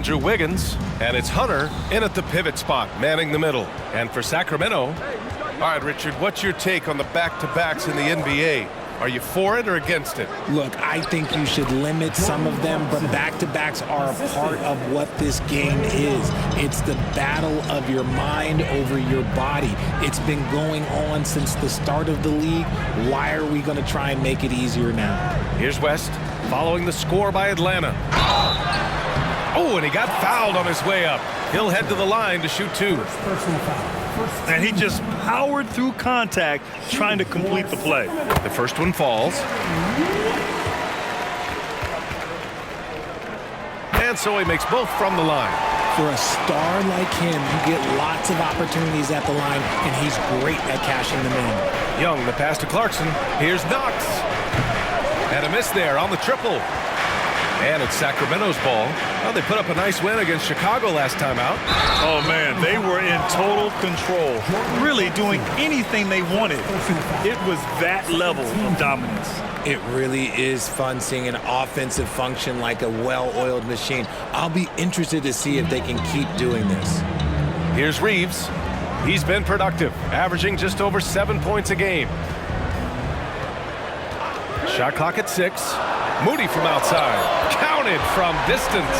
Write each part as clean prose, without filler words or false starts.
Drew Wiggins, and it's Hunter in at the pivot spot, manning the middle. And for Sacramento, all right, Richard, what's your take on the back-to-backs in the NBA? Are you for it or against it? Look, I think you should limit some of them, but back-to-backs are a part of what this game is. It's the battle of your mind over your body. It's been going on since the start of the league. Why are we going to try and make it easier now? Here's West, following the score by Atlanta. Oh, and he got fouled on his way up. He'll head to the line to shoot two. Personal foul. And he just powered through contact trying to complete the play. The first one falls. And so he makes both from the line. For a star like him, you get lots of opportunities at the line, and he's great at cashing them in. Young, the pass to Clarkson. Here's Knox. And a miss there on the triple. And it's Sacramento's ball. Well, they put up a nice win against Chicago last time out. Oh, man, they were in total control, really doing anything they wanted. It was that level of dominance. It really is fun seeing an offensive function like a well-oiled machine. I'll be interested to see if they can keep doing this. Here's Reeves. He's been productive, averaging just over 7 points a game. Shot clock at 6. Moody from outside. Counted from distance.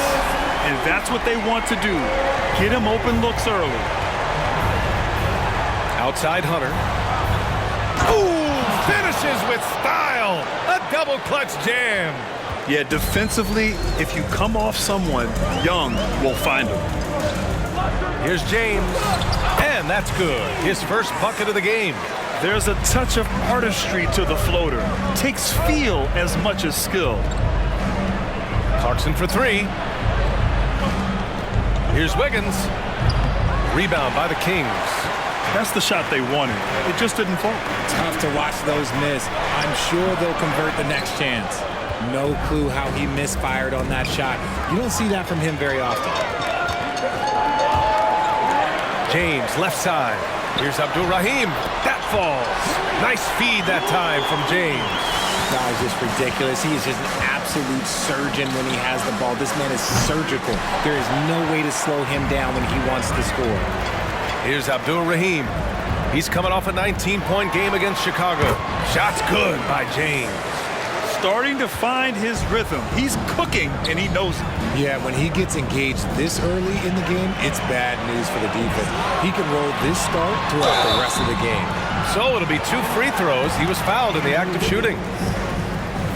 And that's what they want to do. Get him open looks early. Outside Hunter. Ooh, finishes with style. A double clutch jam. Yeah, defensively, if you come off someone, Young will find him. Here's James. And that's good. His first bucket of the game. There's a touch of artistry to the floater. Takes feel as much as skill. Clarkson for 3. Here's Wiggins. Rebound by the Kings. That's the shot they wanted. It just didn't fall. Tough to watch those miss. I'm sure they'll convert the next chance. No clue how he misfired on that shot. You don't see that from him very often. James, left side. Here's Abdul-Rahim. That falls. Nice feed that time from James. That was just ridiculous. He is just an absolute surgeon when he has the ball. This man is surgical. There is no way to slow him down when he wants to score. Here's Abdul-Rahim. He's coming off a 19-point game against Chicago. Shot's good by James. Starting to find his rhythm. He's cooking, and he knows it. Yeah, when he gets engaged this early in the game, it's bad news for the defense. He can roll this start throughout the rest of the game. So it'll be 2 free throws. He was fouled in the act of shooting.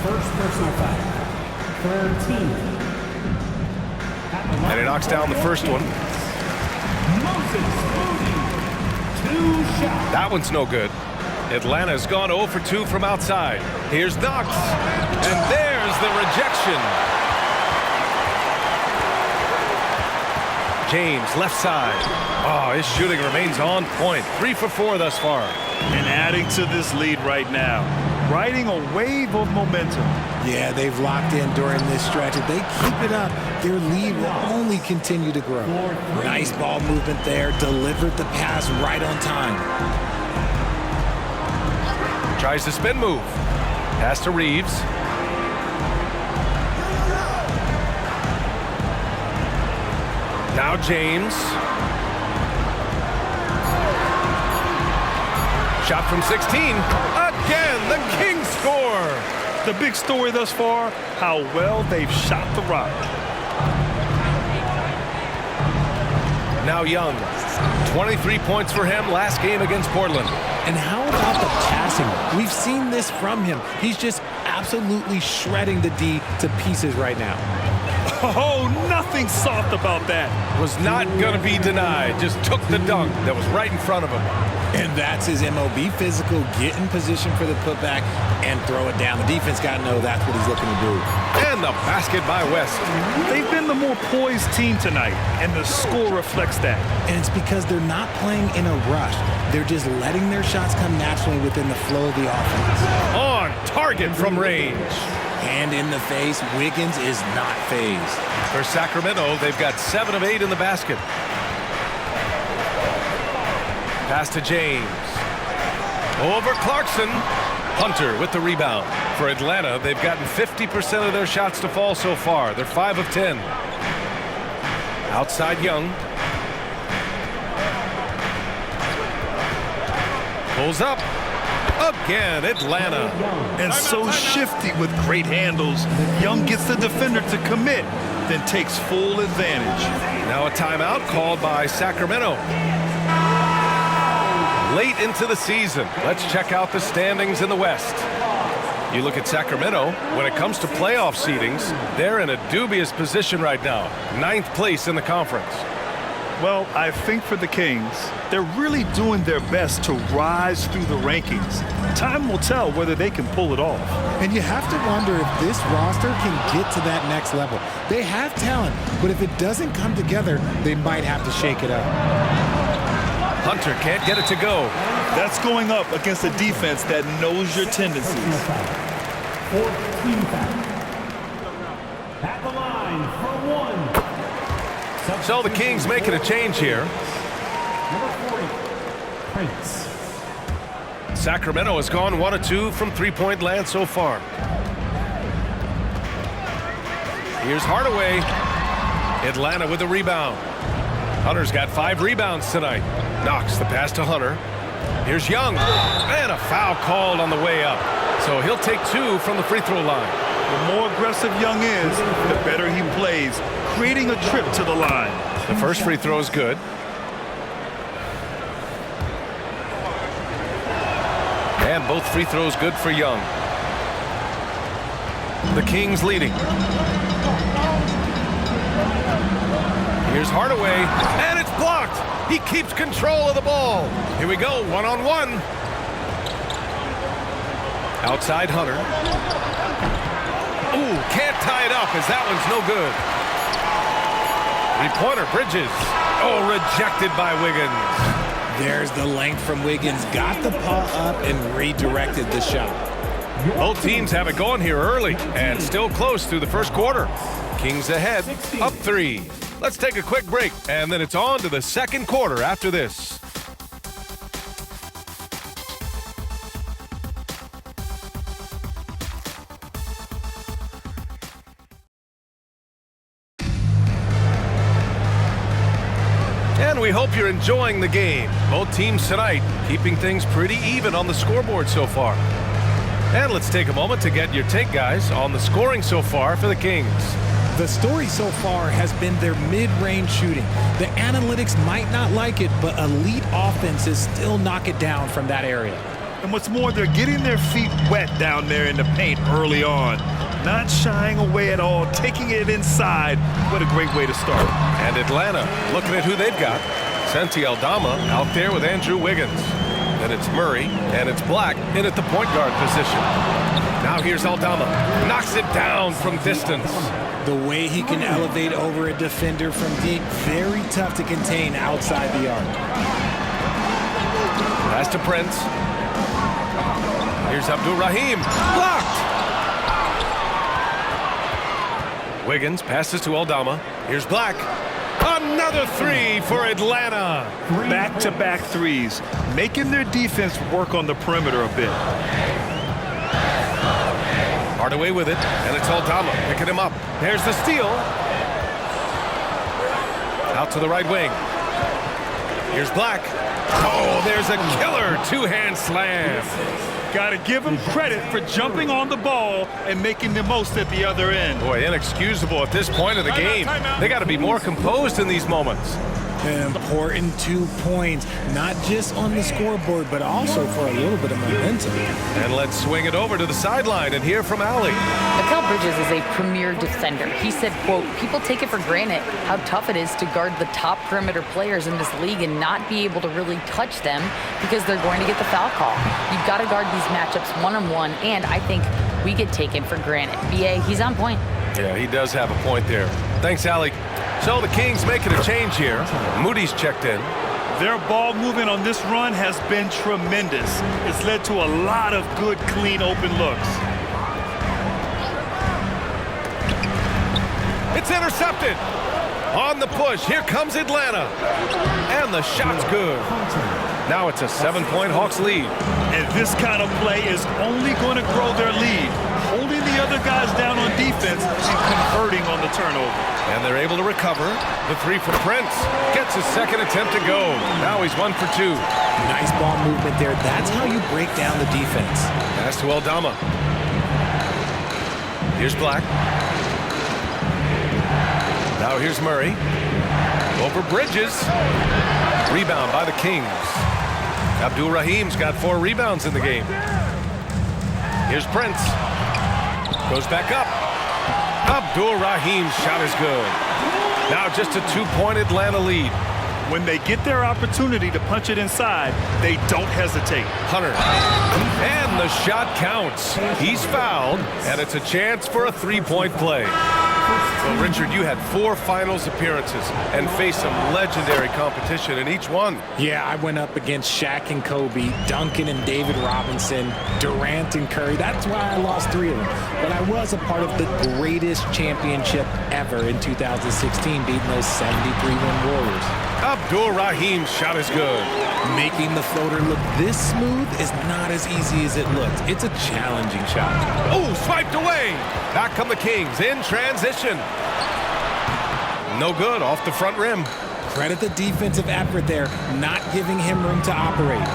First personal foul. Third team. And he knocks down the first one. That one's no good. Atlanta's gone 0 for 2 from outside. Here's Knox. And there's the rejection. James, left side. Oh, his shooting remains on point. 3 for 4 thus far. And adding to this lead right now. Riding a wave of momentum. Yeah, they've locked in during this stretch. If they keep it up, their lead will only continue to grow. Nice ball movement there. Delivered the pass right on time. Tries to spin move. Pass to Reeves. Now James. Shot from 16. Again, the Kings score. The big story thus far, how well they've shot the rock. Now Young. 23 points for him last game against Portland. And how about the passing? We've seen this from him. He's just absolutely shredding the D to pieces right now. Oh, nothing soft about that. Was not going to be denied. Just took the dunk that was right in front of him. And that's his MOB physical. Get in position for the putback and throw it down. The defense got to know that's what he's looking to do. And the basket by West. They've been the more poised team tonight, and the score reflects that. And it's because they're not playing in a rush. They're just letting their shots come naturally within the flow of the offense. On target from range. Hand in the face, Wiggins is not phased. For Sacramento, they've got 7 of 8 in the basket. Pass to James. Over Clarkson. Hunter with the rebound. For Atlanta, they've gotten 50% of their shots to fall so far. They're 5 of 10. Outside Young. Pulls up. Again, Atlanta. And so shifty with great handles. Young gets the defender to commit, then takes full advantage. Now a timeout called by Sacramento. Late into the season, let's check out the standings in the West. You look at Sacramento, when it comes to playoff seedings, they're in a dubious position right now. 9th place in the conference. Well, I think for the Kings, they're really doing their best to rise through the rankings. Time will tell whether they can pull it off. And you have to wonder if this roster can get to that next level. They have talent, but if it doesn't come together, they might have to shake it up. Hunter can't get it to go. That's going up against a defense that knows your tendencies. 14 foul. At the line for one. So the Kings making a change here. Number 40, Prince. Sacramento has gone 1 of 2 from three-point land so far. Here's Hardaway. Atlanta with the rebound. Hunter's got 5 rebounds tonight. Knocks the pass to Hunter. Here's Young. And a foul called on the way up. So he'll take 2 from the free throw line. The more aggressive Young is, the better he plays, creating a trip to the line. The first free throw is good. And both free throws good for Young. The Kings leading. Here's Hardaway, and it's blocked. He keeps control of the ball. Here we go, one-on-one. Outside Hunter. Ooh, can't tie it up as that one's no good. Three-pointer, Bridges. Oh, rejected by Wiggins. There's the length from Wiggins. Got the paw up and redirected the shot. Both teams have it going here early and still close through the first quarter. Kings ahead, up 3. Let's take a quick break, and then it's on to the second quarter after this. And we hope you're enjoying the game. Both teams tonight keeping things pretty even on the scoreboard so far. And let's take a moment to get your take, guys, on the scoring so far for the Kings. The story so far has been their mid-range shooting. The analytics might not like it, but elite offenses still knock it down from that area. And what's more, they're getting their feet wet down there in the paint early on. Not shying away at all, taking it inside. What a great way to start. And Atlanta, looking at who they've got. Santi Aldama out there with Andrew Wiggins. Then it's Murray, and it's Black in at the point guard position. Now here's Aldama. Knocks it down from distance. The way he can elevate over a defender from deep, very tough to contain outside the arc. Pass to Prince. Here's Abdul Rahim. Blocked! Wiggins passes to Aldama. Here's Black. Another 3 for Atlanta. Back-to-back threes, making their defense work on the perimeter a bit. Hardaway with it, and it's Aldama picking him up. There's the steal. Out to the right wing. Here's Black. Oh, there's a killer two-hand slam. Got to give him credit for jumping on the ball and making the most at the other end. Boy, inexcusable at this point of the game. They got to be more composed in these moments. An important 2 points, not just on the scoreboard, but also for a little bit of momentum. And let's swing it over to the sideline and hear from Allie. Mikal Bridges is a premier defender. He said, quote, people take it for granted how tough it is to guard the top perimeter players in this league and not be able to really touch them because they're going to get the foul call. You've got to guard these matchups one-on-one, and I think we get taken for granted. BA, he's on point. Yeah, he does have a point there. Thanks, Allie. So the Kings making a change here. Moody's checked in. Their ball movement on this run has been tremendous. It's led to a lot of good, clean, open looks. It's intercepted. On the push, here comes Atlanta. And the shot's good. Now it's a 7-point Hawks lead. And this kind of play is only going to grow their lead. Holding the the other guys down on defense and converting on the turnover. And they're able to recover. The three from Prince. Gets his second attempt to go. Now he's 1 for 2. Nice ball movement there. That's how you break down the defense. Pass to Aldama. Here's Black. Now here's Murray. Over Bridges. Rebound by the Kings. Abdul Rahim's got 4 rebounds in the game. Here's Prince. Goes back up. Abdul Rahim's shot is good. Now just a 2-point Atlanta lead. When they get their opportunity to punch it inside, they don't hesitate. Hunter. And the shot counts. He's fouled, and it's a chance for a 3-point play. Well, Richard, you had 4 finals appearances and faced some legendary competition in each one. Yeah, I went up against Shaq and Kobe, Duncan and David Robinson, Durant and Curry. That's why I lost 3 of them. But I was a part of the greatest championship ever in 2016, beating those 73-win Warriors. Abdul Rahim's shot is good. Making the floater look this smooth is not as easy as it looks. It's a challenging shot. Oh, swiped away. Back come the Kings in transition. No good, off the front rim. Credit the defensive effort there, not giving him room to operate.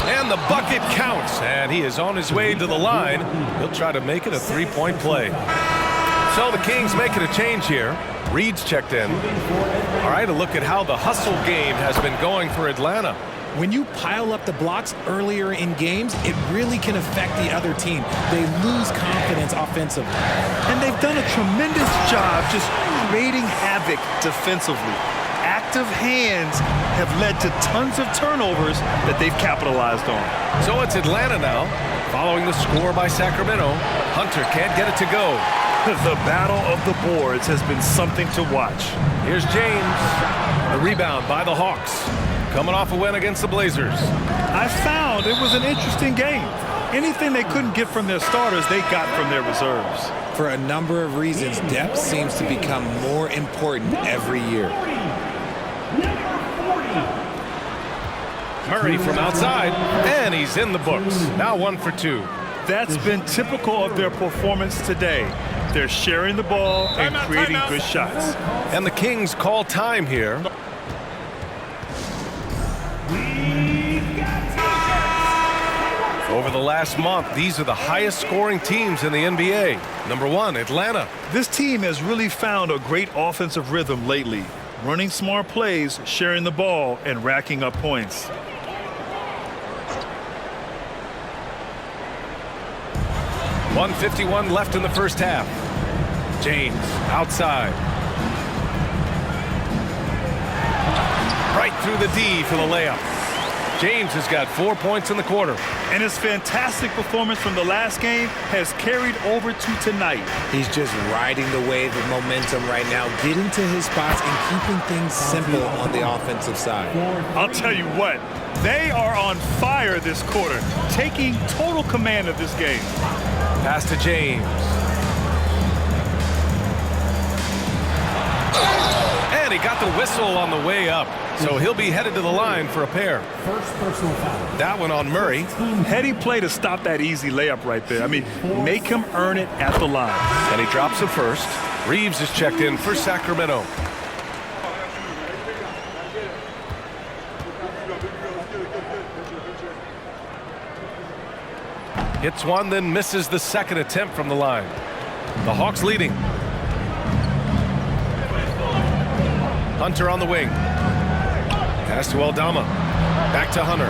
And the bucket counts, and he is on his way to the line. He'll try to make it a 3-point play. So the Kings making a change here. Reed's checked in. All right, a look at how the hustle game has been going for Atlanta. When you pile up the blocks earlier in games, it really can affect the other team. They lose confidence offensively. And they've done a tremendous job just creating havoc defensively. Active hands have led to tons of turnovers that they've capitalized on. So it's Atlanta now, following the score by Sacramento. Hunter can't get it to go. The battle of the boards has been something to watch. Here's James. The rebound by the Hawks. Coming off a win against the Blazers. I found it was an interesting game. Anything they couldn't get from their starters, they got from their reserves. For a number of reasons, depth seems to become more important every year. Murray from outside, and he's in the books. Now 1 for 2. That's been typical of their performance today. They're sharing the ball and creating good shots. And the Kings call time here. Over the last month, these are the highest scoring teams in the NBA. Number 1, Atlanta. This team has really found a great offensive rhythm lately. Running smart plays, sharing the ball, and racking up points. .151 left in the first half. James outside. Right through the D for the layup. James has got 4 points in the quarter. And his fantastic performance from the last game has carried over to tonight. He's just riding the wave of momentum right now, getting to his spots and keeping things simple on the offensive side. I'll tell you what, they are on fire this quarter, taking total command of this game. Pass to James. And he got the whistle on the way up. So he'll be headed to the line for a pair. First personal foul. That one on Murray. Heady play to stop that easy layup right there. I mean, make him earn it at the line. And he drops it first. Reeves is checked in for Sacramento. Hits one, then misses the second attempt from the line. The Hawks leading. Hunter on the wing. Pass to Aldama. Back to Hunter.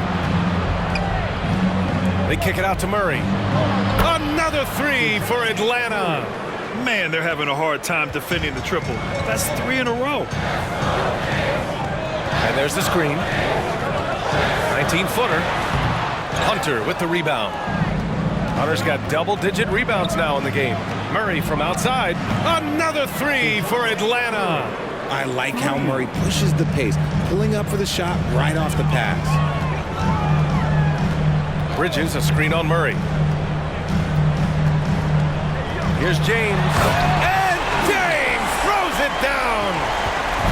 They kick it out to Murray. Another 3 for Atlanta. Man, they're having a hard time defending the triple. That's 3 in a row. And there's the screen. 19-footer. Hunter with the rebound. Hunter's got double-digit rebounds now in the game. Murray from outside. Another 3 for Atlanta. I like how Murray pushes the pace, pulling up for the shot right off the pass. Bridges, a screen on Murray. Here's James. And James throws it down.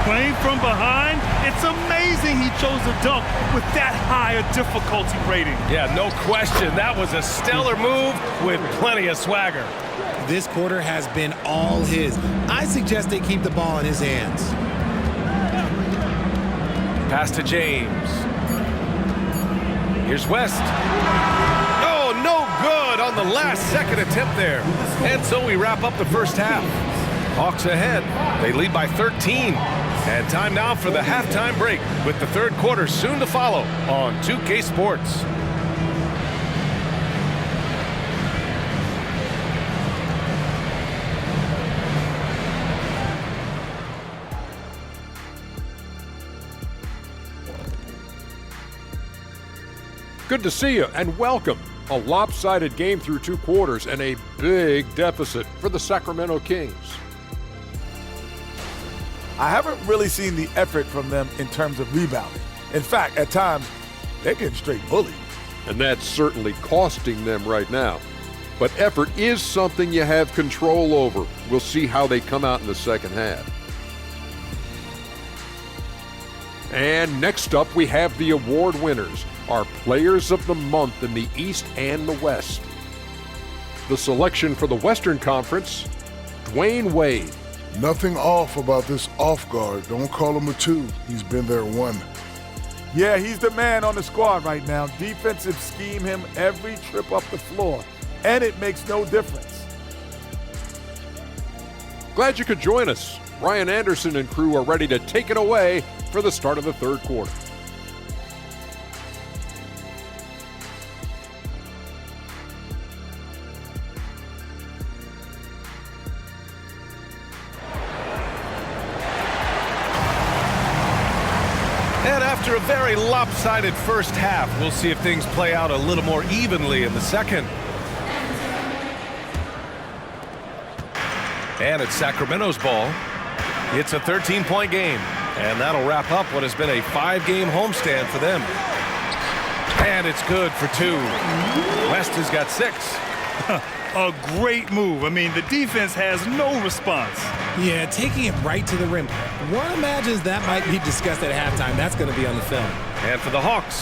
Playing from behind It's amazing he chose to dunk with that high a difficulty rating. Yeah, no question. That was a stellar move with plenty of swagger. This quarter has been all his. I suggest they keep the ball in his hands. Pass to James. Here's West. Oh, no good on the last second attempt there. And so we wrap up the first half. Hawks ahead. They lead by 13. And time now for the halftime break with the third quarter soon to follow on 2K Sports. Good to see you and welcome. A lopsided game through 2 quarters and a big deficit for the Sacramento Kings. I haven't really seen the effort from them in terms of rebounding. In fact, at times, they're getting straight bullied. And that's certainly costing them right now. But effort is something you have control over. We'll see how they come out in the second half. And next up, we have the award winners, our Players of the Month in the East and the West. The selection for the Western Conference, Dwayne Wade. Nothing off about this off guard. Don't call him a 2. He's been there 1. Yeah, he's the man on the squad right now. Defensive scheme him every trip up the floor, and it makes no difference. Glad you could join us. Ryan Anderson and crew are ready to take it away for the start of the third quarter. And after a very lopsided first half, we'll see if things play out a little more evenly in the second. And it's Sacramento's ball. It's a 13-point game, and that'll wrap up what has been a 5-game homestand for them. And it's good for 2. West has got 6. A great move. I mean, the defense has no response. Yeah, taking it right to the rim. One imagines that might be discussed at halftime. That's going to be on the film. And for the Hawks,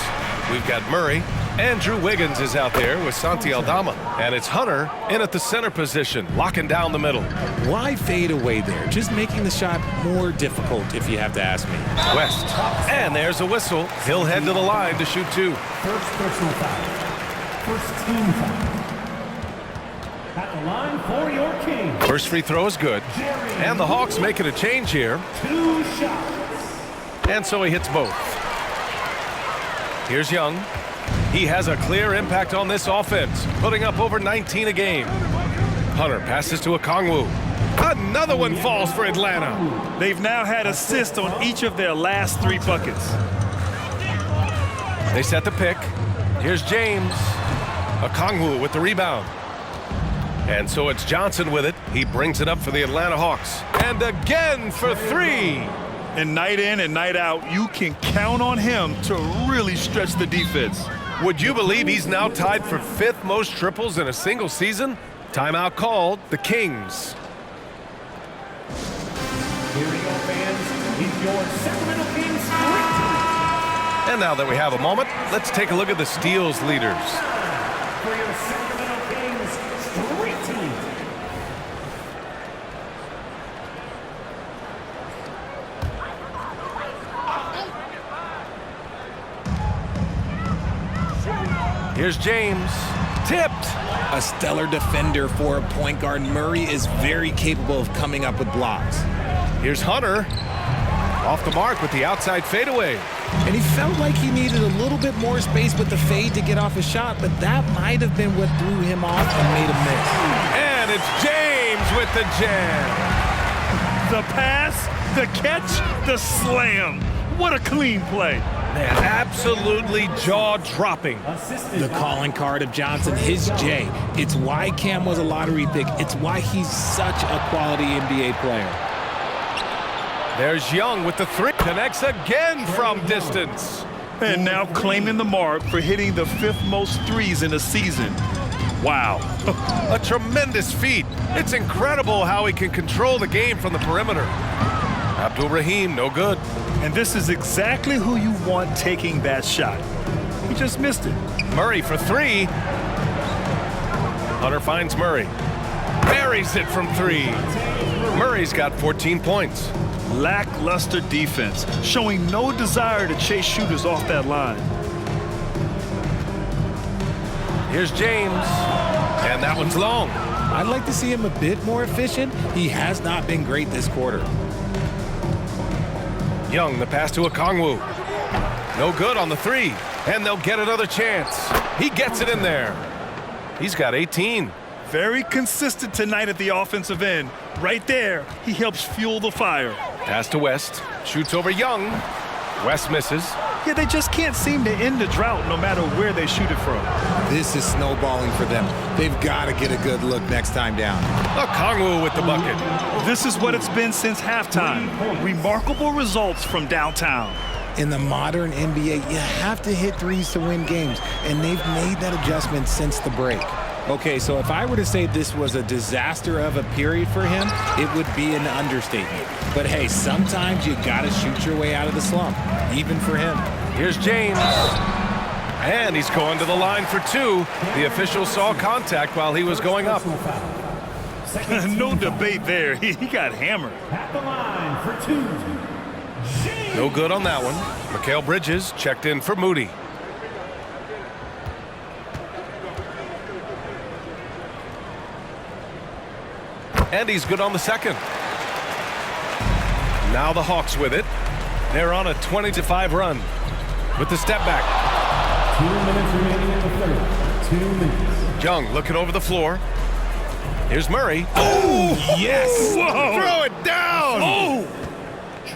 we've got Murray. Andrew Wiggins is out there with Santi Aldama. And it's Hunter in at the center position, locking down the middle. Why fade away there? Just making the shot more difficult, if you have to ask me. West. And there's a whistle. He'll head to the line to shoot 2. First personal foul. First team foul. At the line for your King. First free throw is good. And the Hawks making a change here. 2 shots. And so he hits both. Here's Young. He has a clear impact on this offense, putting up over 19 a game. Hunter passes to Okongwu. Another one falls for Atlanta. They've now had assists on each of their last 3 buckets. They set the pick. Here's James. Okongwu with the rebound. And so it's Johnson with it. He brings it up for the Atlanta Hawks. And again for 3. And night in and night out, you can count on him to really stretch the defense. Would you believe he's now tied for 5th most triples in a single season? Timeout called. The Kings. Here we go, fans. It's your Sacramento Kings streak team. And now that we have a moment, let's take a look at the steals leaders. For your Sacramento Kings streak team. Here's James. Tipped. A stellar defender for a point guard. Murray is very capable of coming up with blocks. Here's Hunter. Off the mark with the outside fadeaway. And he felt like he needed a little bit more space with the fade to get off his shot, but that might have been what threw him off and made him miss. And it's James with the jam. The pass, the catch, the slam. What a clean play. Man, absolutely jaw-dropping. The calling card of Johnson, his J. It's why Cam was a lottery pick. It's why he's such a quality NBA player. There's Young with the 3. Connects again from distance. And now claiming the mark for hitting the 5th most threes in a season. Wow. A tremendous feat. It's incredible how he can control the game from the perimeter. Abdul-Rahim, no good. And this is exactly who you want taking that shot. He just missed it. Murray for three. Hunter finds Murray. Buries it from three. Murray's got 14 points. Lackluster defense, showing no desire to chase shooters off that line. Here's James, and that one's long. I'd like to see him a bit more efficient. He has not been great this quarter. Young, the pass to Okongwu. No good on the three, and they'll get another chance. He gets it in there. He's got 18. Very consistent tonight at the offensive end. Right there, he helps fuel the fire. Pass to West, shoots over Young. West misses. Yeah, they just can't seem to end the drought no matter where they shoot it from. This is snowballing for them. They've got to get a good look next time down. Okongwu with the bucket. This is what it's been since halftime. Remarkable results from downtown. In the modern NBA, you have to hit threes to win games, and they've made that adjustment since the break. Okay, so if I were to say this was a disaster of a period for him, it would be an understatement. But hey, sometimes you gotta shoot your way out of the slump, even for him. Here's James. And he's going to the line for two. The official saw contact while he was going up. No debate there. He got hammered. At the line for two. No good on that one. Mikal Bridges checked in for Moody. And he's good on the second. Now the Hawks with it. They're on a 20-5 run with the step back. 2 minutes remaining in the third. 2 minutes. Young looking over the floor. Here's Murray. Oh, yes! Whoa. Throw it down! Oh!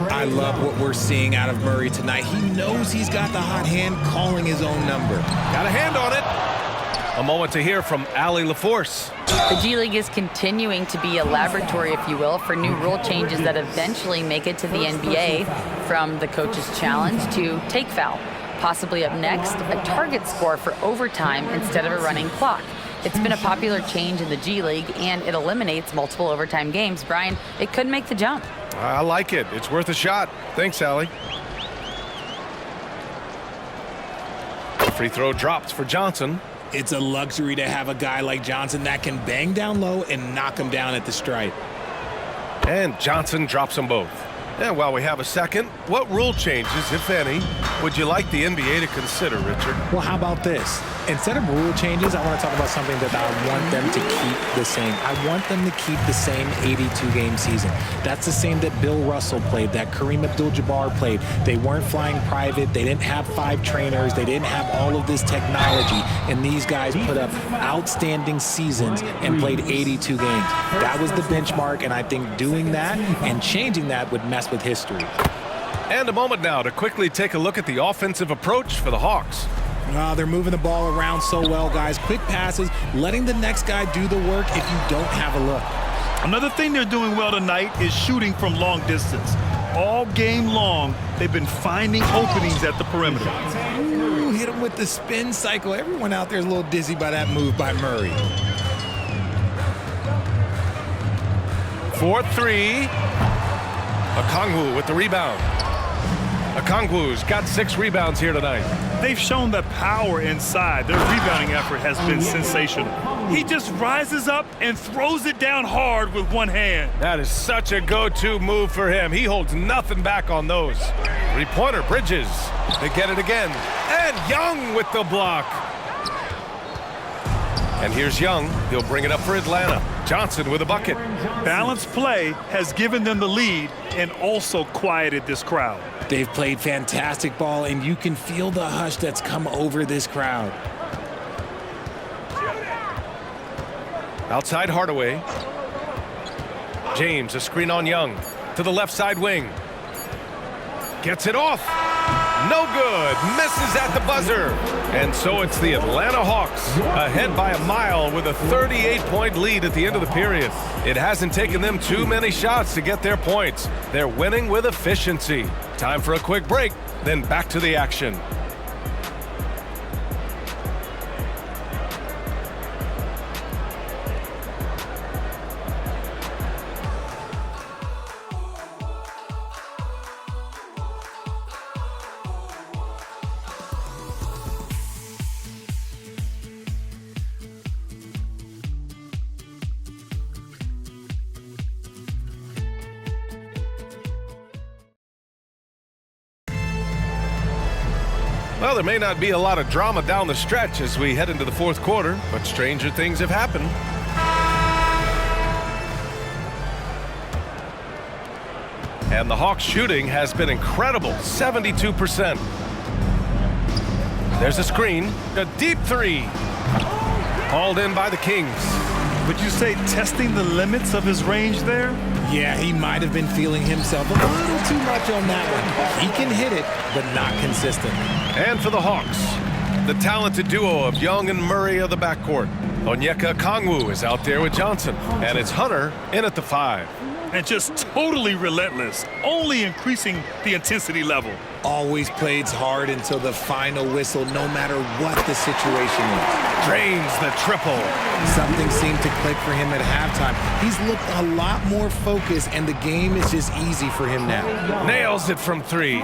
I love what we're seeing out of Murray tonight. He knows he's got the hot hand, calling his own number. Got a hand on it. A moment to hear from Allie LaForce. The G League is continuing to be a laboratory, if you will, for new rule changes that eventually make it to the NBA, from the coach's challenge to take foul. Possibly up next, a target score for overtime instead of a running clock. It's been a popular change in the G League, and it eliminates multiple overtime games. Brian, it could make the jump. I like it. It's worth a shot. Thanks, Allie. Free throw drops for Johnson. It's a luxury to have a guy like Johnson that can bang down low and knock him down at the stripe. And Johnson drops them both. And while we have a second, what rule changes, if any, would you like the NBA to consider, Richard? Well, how about this? Instead of rule changes, I want to talk about something that I want them to keep the same. I want them to keep the same 82-game season. That's the same that Bill Russell played, that Kareem Abdul-Jabbar played. They weren't flying private. They didn't have 5 trainers. They didn't have all of this technology. And these guys put up outstanding seasons and played 82 games. That was the benchmark, and I think doing that and changing that would mess with history. And a moment now to quickly take a look at the offensive approach for the Hawks. They're moving the ball around so well, guys. Quick passes, letting the next guy do the work if you don't have a look. Another thing they're doing well tonight is shooting from long distance. All game long, they've been finding openings at the perimeter. Ooh, hit him with the spin cycle. Everyone out there is a little dizzy by that move by Murray. 4-3. Okongwu with the rebound. Okongwu's got 6 rebounds here tonight. They've shown the power inside. Their rebounding effort has been sensational. He just rises up and throws it down hard with one hand. That is such a go-to move for him. He holds nothing back on those. Three-pointer, Bridges. They get it again. And Young with the block. And here's Young. He'll bring it up for Atlanta. Johnson with a bucket. Balanced play has given them the lead and also quieted this crowd. They've played fantastic ball, and you can feel the hush that's come over this crowd. Outside Hardaway. James, a screen on Young. To the left side wing. Gets it off. No good. Misses at the buzzer. And so it's the Atlanta Hawks ahead by a mile with a 38-point lead at the end of the period. It hasn't taken them too many shots to get their points. They're winning with efficiency. Time for a quick break, then back to the action. Well, there may not be a lot of drama down the stretch as we head into the fourth quarter, but stranger things have happened. And the Hawks shooting has been incredible, 72%. There's a screen, a deep three. Hauled in by the Kings. Would you say testing the limits of his range there? Yeah, he might have been feeling himself a little too much on that one. He can hit it, but not consistently. And for the Hawks, the talented duo of Young and Murray of the backcourt. Onyeka Okongwu is out there with Johnson, and it's Hunter in at the 5. And just totally relentless, only increasing the intensity level. Always plays hard until the final whistle, no matter what the situation is. Drains the triple. Something seemed to click for him at halftime. He's looked a lot more focused, and the game is just easy for him now. Nails it from 3.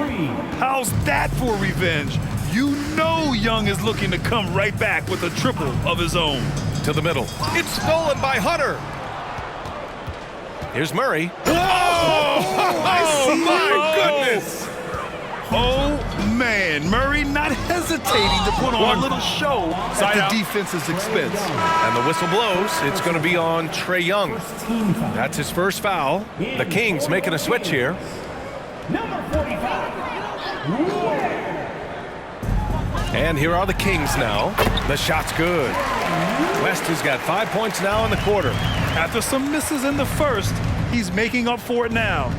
How's that for revenge? You know Young is looking to come right back with a triple of his own. To the middle. It's stolen by Hunter. Here's Murray. Oh, my goodness. Oh, man. Murray not hesitating to put on a little show at the defense's expense. And the whistle blows. It's going to be on Trae Young. That's his first foul. The Kings making a switch here. Number 45. And here are the Kings now. The shot's good. West has got 5 points now in the quarter. After some misses in the first, he's making up for it now.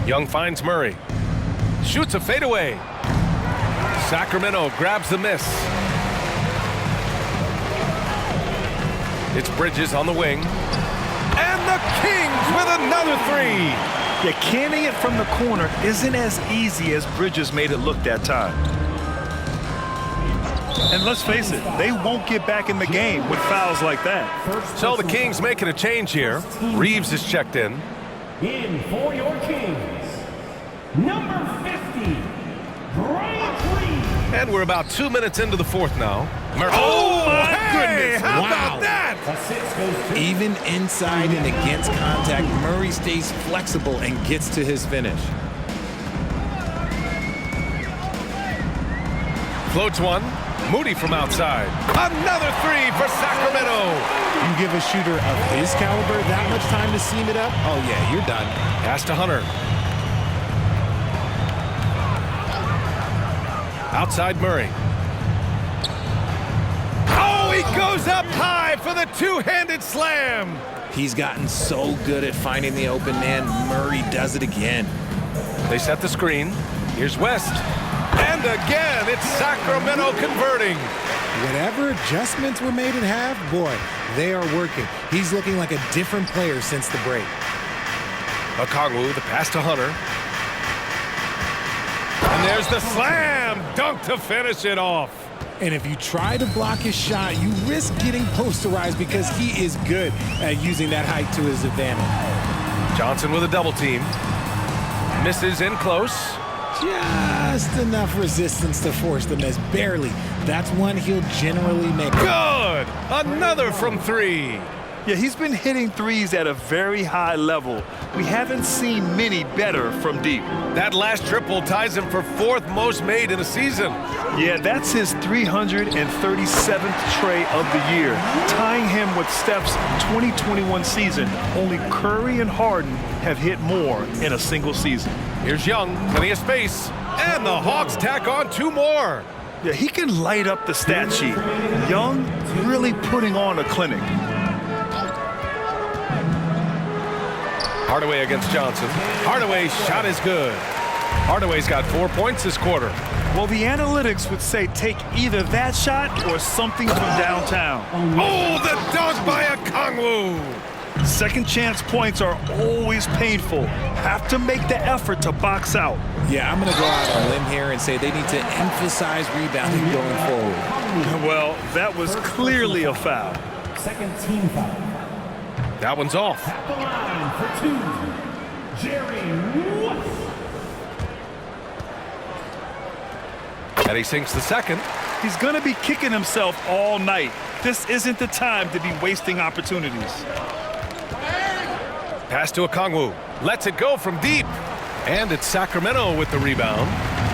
Young finds Murray. Shoots a fadeaway. Sacramento grabs the miss. It's Bridges on the wing. And the Kings with another 3. Yeah, canning it from the corner isn't as easy as Bridges made it look that time. And let's face it, they won't get back in the game with fouls like that. So the Kings making a change here. Reeves is checked in. In for your Kings, number 50, Bryant Reeves. And we're about 2 minutes into the fourth now. Oh, my goodness. How Wow. about that? Assist goes to Even inside and against contact, Murray stays flexible and gets to his finish. Floats one. Moody from outside. Another 3 for Sacramento. You give a shooter of his caliber that much time to seam it up, oh yeah, you're done. Pass to Hunter. Outside Murray. Oh, he goes up high for the two-handed slam. He's gotten so good at finding the open man. Murray does it again. They set the screen. Here's West. And again, it's Sacramento converting. Whatever adjustments were made at half, boy, they are working. He's looking like a different player since the break. Okongwu, the pass to Hunter. And there's the slam dunk to finish it off. And if you try to block his shot, you risk getting posterized because he is good at using that height to his advantage. Johnson with a double team. Misses in close. Just enough resistance to force the miss, barely. That's one he'll generally make. Good! Another from 3. Yeah, he's been hitting threes at a very high level. We haven't seen many better from deep. That last triple ties him for 4th most made in a season. Yeah, that's his 337th tray of the year, tying him with Steph's 2021 season. Only Curry and Harden have hit more in a single season. Here's Young, plenty of space, and the Hawks tack on 2 more. Yeah, he can light up the stat sheet. Young really putting on a clinic. Hardaway against Johnson. Hardaway's shot is good. Hardaway's got 4 points this quarter. Well, the analytics would say take either that shot or something from downtown. Oh, the dunk by Okongwu. Second chance points are always painful. Have to make the effort to box out. Yeah, I'm going to go out on a limb here and say they need to emphasize rebounding going forward. Well, that was clearly a foul. second team foul. That one's off. At the line for 2, Jerry West. And he sinks the second. He's going to be kicking himself all night. This isn't the time to be wasting opportunities. Pass to Okongwu. Lets it go from deep. And it's Sacramento with the rebound.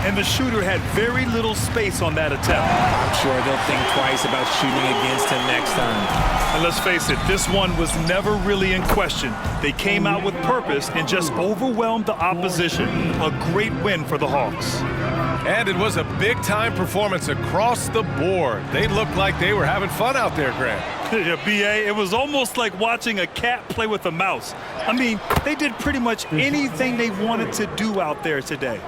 and the shooter had very little space on that attempt. I'm sure they'll think twice about shooting against him next time. And let's face it, this one was never really in question. They came out with purpose and just overwhelmed the opposition. A great win for the Hawks. And it was a big-time performance across the board. They looked like they were having fun out there, Grant. Yeah, B.A., it was almost like watching a cat play with a mouse. I mean, they did pretty much anything they wanted to do out there today.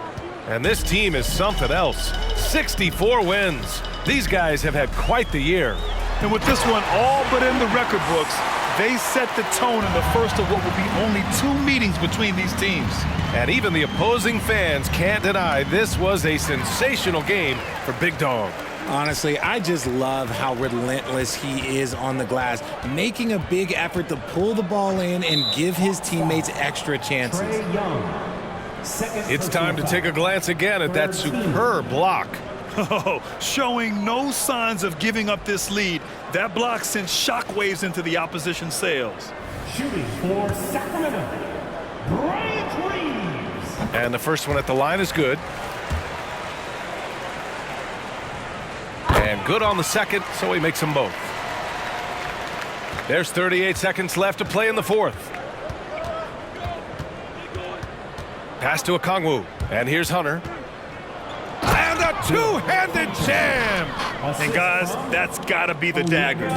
And this team is something else. 64 wins. These guys have had quite the year. And with this one all but in the record books, they set the tone in the first of what will be only 2 meetings between these teams. And even the opposing fans can't deny this was a sensational game for Big Dog. Honestly, I just love how relentless he is on the glass, making a big effort to pull the ball in and give his teammates extra chances. Trae Young. It's time to take a glance again at that superb block. Oh, showing no signs of giving up this lead. That block sent shockwaves into the opposition sails. Shooting for Sacramento, Bryant Reeves. And the first one at the line is good. And good on the second, so he makes them both. There's 38 seconds left to play in the fourth. Pass to Okongwu, and here's Hunter. And a two-handed jam! And guys, that's got to be the dagger.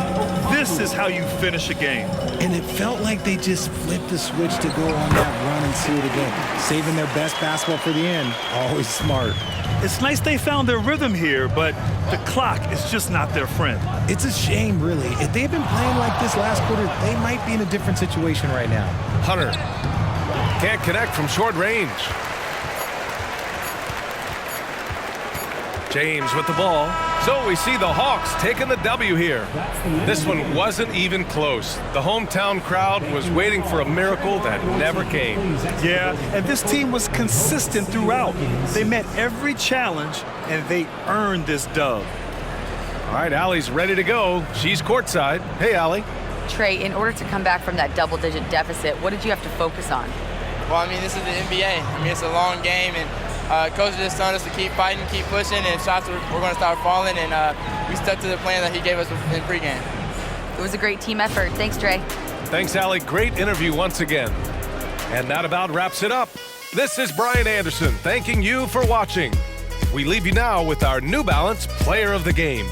This is how you finish a game. And it felt like they just flipped the switch to go on that run and seal it again. Saving their best basketball for the end. Always smart. It's nice they found their rhythm here, but the clock is just not their friend. It's a shame, really. If they'd been playing like this last quarter, they might be in a different situation right now. Hunter can't connect from short range. James with the ball. So we see the Hawks taking the W here. This one wasn't even close. The hometown crowd was waiting for a miracle that never came. Yeah, and this team was consistent throughout. They met every challenge, and they earned this dub. All right, Allie's ready to go. She's courtside. Hey, Allie. Trey, in order to come back from that double-digit deficit, what did you have to focus on? Well, I mean, this is the NBA. I mean, it's a long game, and Coach just told us to keep fighting, keep pushing, and shots we're going to start falling, and we stuck to the plan that he gave us in pregame. It was a great team effort. Thanks, Trey. Thanks, Allie. Great interview once again. And that about wraps it up. This is Brian Anderson thanking you for watching. We leave you now with our New Balance Player of the Game.